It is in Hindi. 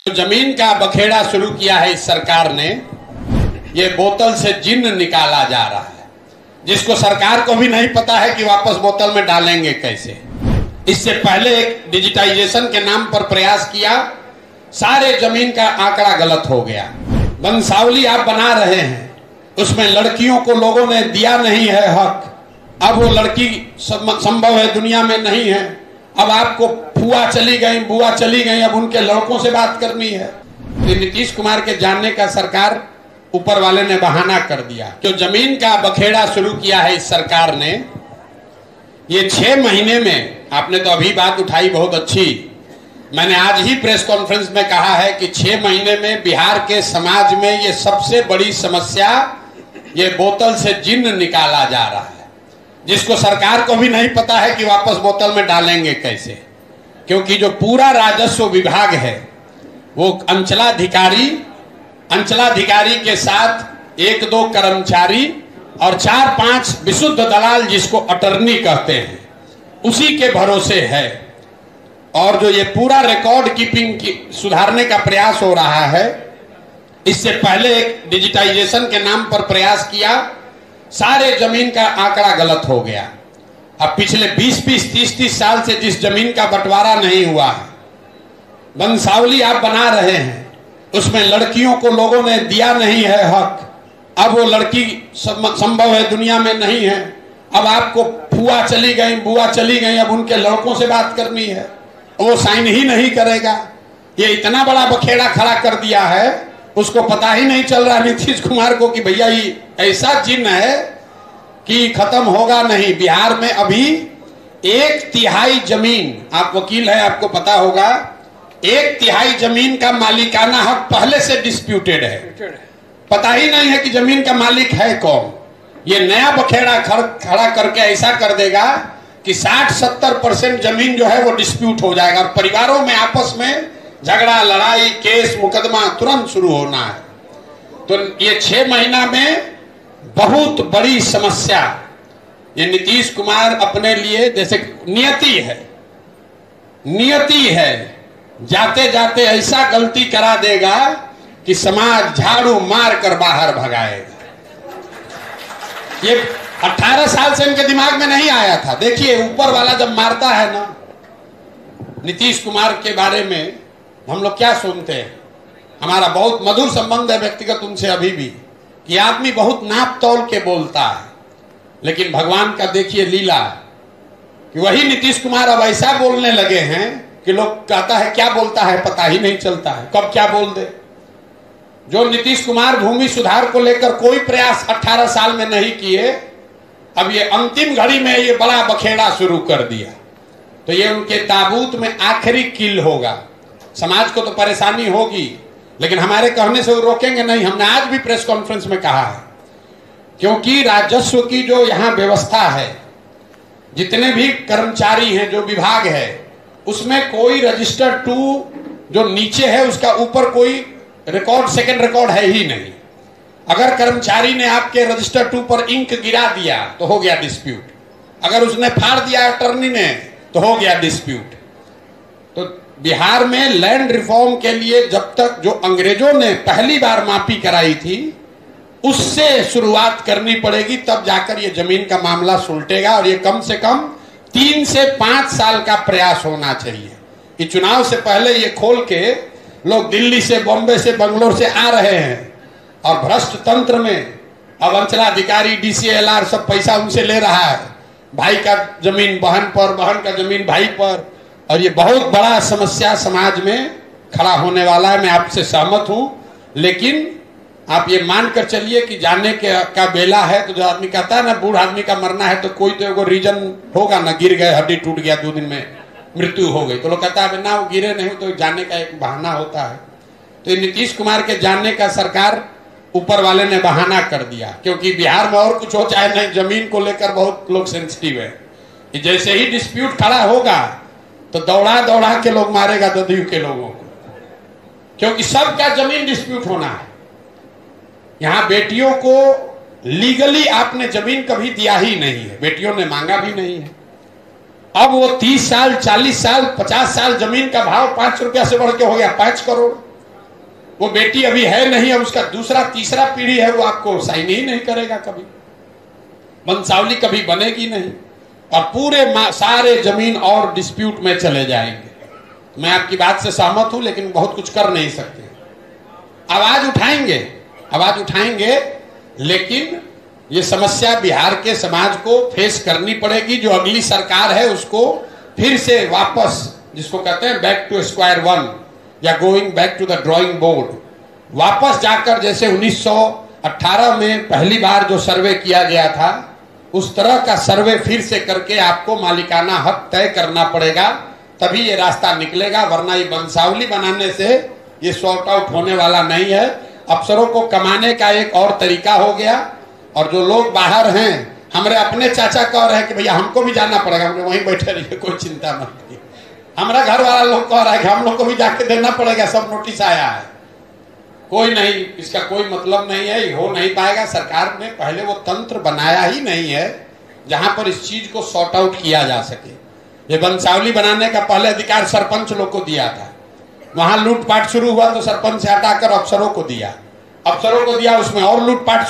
जमीन का बखेड़ा शुरू किया है इस सरकार ने। ये बोतल से जिन्न निकाला जा रहा है, जिसको सरकार को भी नहीं पता है कि वापस बोतल में डालेंगे कैसे। इससे पहले एक डिजिटाइजेशन के नाम पर प्रयास किया, सारे जमीन का आंकड़ा गलत हो गया। वंशावली आप बना रहे हैं, उसमें लड़कियों को लोगों ने दिया नहीं है हक। अब वो लड़की संभव है दुनिया में नहीं है। अब आपको फुआ चली गई, बुआ चली गई, अब उनके लड़कों से बात करनी है। तो नीतीश कुमार के जानने का सरकार ऊपर वाले ने बहाना कर दिया। जो जमीन का बखेड़ा शुरू किया है इस सरकार ने, ये 6 महीने में, आपने तो अभी बात उठाई बहुत अच्छी, मैंने आज ही प्रेस कॉन्फ्रेंस में कहा है कि 6 महीने में बिहार के समाज में ये सबसे बड़ी समस्या, ये बोतल से जिन्न निकाला जा रहा है, जिसको सरकार को भी नहीं पता है कि वापस बोतल में डालेंगे कैसे। क्योंकि जो पूरा राजस्व विभाग है वो अंचलाधिकारी के साथ 1-2 कर्मचारी और 4-5 विशुद्ध दलाल, जिसको अटर्नी कहते हैं, उसी के भरोसे है। और जो ये पूरा रिकॉर्ड कीपिंग की सुधारने का प्रयास हो रहा है, इससे पहले एक डिजिटाइजेशन के नाम पर प्रयास किया, सारे जमीन का आंकड़ा गलत हो गया। अब पिछले 20-20, 30-30 साल से जिस जमीन का बंटवारा नहीं हुआ है, वंशावली आप बना रहे हैं, उसमें लड़कियों को लोगों ने दिया नहीं है हक। अब वो लड़की संभव है दुनिया में नहीं है। अब आपको फुआ चली गई, बुआ चली गई, अब उनके लड़कों से बात करनी है, वो साइन ही नहीं करेगा। ये इतना बड़ा बखेड़ा खड़ा कर दिया है, उसको पता ही नहीं चल रहा नीतीश कुमार को कि भैया ये ऐसा जिन्न है कि खत्म होगा नहीं। बिहार में अभी 1/3 जमीन, आप वकील है, आपको पता होगा, 1/3 जमीन का मालिकाना हक पहले से डिस्प्यूटेड है। पता ही नहीं है कि जमीन का मालिक है कौन। ये नया बखेड़ा खड़ा करके ऐसा कर देगा कि 60-70% जमीन जो है वो डिस्प्यूट हो जाएगा। परिवारों में आपस में झगड़ा, लड़ाई, केस, मुकदमा तुरंत शुरू होना है। तो ये 6 महीना में बहुत बड़ी समस्या, ये नीतीश कुमार अपने लिए जैसे नियति है, जाते जाते ऐसा गलती करा देगा कि समाज झाड़ू मार कर बाहर भगाएगा। ये 18 साल से इनके दिमाग में नहीं आया था। देखिए ऊपर वाला जब मारता है ना, नीतीश कुमार के बारे में हम लोग क्या सुनते हैं, हमारा बहुत मधुर संबंध है व्यक्तिगत उनसे अभी भी, कि आदमी बहुत नाप तौल के बोलता है। लेकिन भगवान का देखिए लीला कि वही नीतीश कुमार अब ऐसा बोलने लगे हैं कि लोग कहता है क्या बोलता है पता ही नहीं चलता है, कब क्या बोल दे। जो नीतीश कुमार भूमि सुधार को लेकर कोई प्रयास 18 साल में नहीं किए, अब ये अंतिम घड़ी में ये बड़ा बखेड़ा शुरू कर दिया, तो ये उनके ताबूत में आखिरी किल होगा। समाज को तो परेशानी होगी, लेकिन हमारे कहने से वो रोकेंगे नहीं। हमने आज भी प्रेस कॉन्फ्रेंस में कहा है, क्योंकि राजस्व की जो यहाँ व्यवस्था है, जितने भी कर्मचारी हैं, जो विभाग है, उसमें कोई रजिस्टर 2 जो नीचे है उसका ऊपर कोई रिकॉर्ड, सेकंड रिकॉर्ड है ही नहीं। अगर कर्मचारी ने आपके रजिस्टर 2 पर इंक गिरा दिया तो हो गया डिस्प्यूट, अगर उसने फाड़ दिया अटर्नी ने तो हो गया डिस्प्यूट। तो बिहार में लैंड रिफॉर्म के लिए जब तक जो अंग्रेजों ने पहली बार मापी कराई थी, उससे शुरुआत करनी पड़ेगी, तब जाकर ये जमीन का मामला सुलटेगा। और ये कम से कम 3 से 5 साल का प्रयास होना चाहिए कि चुनाव से पहले ये खोल के लोग दिल्ली से, बॉम्बे से, बंगलोर से आ रहे हैं, और भ्रष्ट तंत्र में अब अंचलाधिकारी, DCLR सब पैसा उनसे ले रहा है, भाई का जमीन बहन पर, बहन का जमीन भाई पर। और ये बहुत बड़ा समस्या समाज में खड़ा होने वाला है। मैं आपसे सहमत हूं, लेकिन आप ये मानकर चलिए कि जाने का बेला है। तो जो आदमी कहता है ना, बूढ़ आदमी का मरना है तो कोई तो एगो रीजन होगा ना, गिर गए, हड्डी टूट गया, 2 दिन में मृत्यु हो गई, तो लोग कहता है ना वो गिरे नहीं, तो जाने का एक बहाना होता है। तो नीतीश कुमार के जानने का सरकार ऊपर वाले ने बहाना कर दिया, क्योंकि बिहार में और कुछ हो चाहे नहीं, जमीन को लेकर बहुत लोग सेंसिटिव है। कि जैसे ही डिस्प्यूट खड़ा होगा तो दौड़ा दौड़ा के लोग मारेगा ददियों के लोगों को, क्योंकि सबका जमीन डिस्प्यूट होना है। यहां बेटियों को लीगली आपने जमीन कभी दिया ही नहीं है, बेटियों ने मांगा भी नहीं है। अब वो 30 साल, 40 साल, 50 साल जमीन का भाव 5 रुपया से बढ़ के हो गया 5 करोड़। वो बेटी अभी है नहीं, अब उसका दूसरा तीसरा पीढ़ी है, वो आपको साइन ही नहीं करेगा कभी, वंशावली कभी बनेगी नहीं, और पूरे सारे जमीन और डिस्प्यूट में चले जाएंगे। मैं आपकी बात से सहमत हूं, लेकिन बहुत कुछ कर नहीं सकते। आवाज उठाएंगे, लेकिन ये समस्या बिहार के समाज को फेस करनी पड़ेगी। जो अगली सरकार है उसको फिर से वापस, जिसको कहते हैं बैक टू स्क्वायर वन या going back to the drawing board, वापस जाकर जैसे 1918 में पहली बार जो सर्वे किया गया था, उस तरह का सर्वे फिर से करके आपको मालिकाना हक तय करना पड़ेगा, तभी ये रास्ता निकलेगा। वरना ये वंशावली बनाने से ये सॉर्ट आउट होने वाला नहीं है। अफसरों को कमाने का एक और तरीका हो गया, और जो लोग बाहर हैं, हमारे अपने चाचा कह रहे हैं कि भैया हमको भी जाना पड़ेगा, हमने वहीं बैठे रहिए, कोई चिंता मत कीजिए। हमारा घर वाला लोग कह रहा है कि हम लोग को भी जाके देना पड़ेगा, सब नोटिस आया है। कोई नहीं, इसका कोई मतलब नहीं है, हो नहीं पाएगा। सरकार ने पहले वो तंत्र बनाया ही नहीं है जहां पर इस चीज को सॉर्ट आउट किया जा सके। ये वंशावली बनाने का पहले अधिकार सरपंच लोग को दिया था, वहां लूटपाट शुरू हुआ तो सरपंच से हटाकर अफसरों को दिया, उसमें और लूटपाट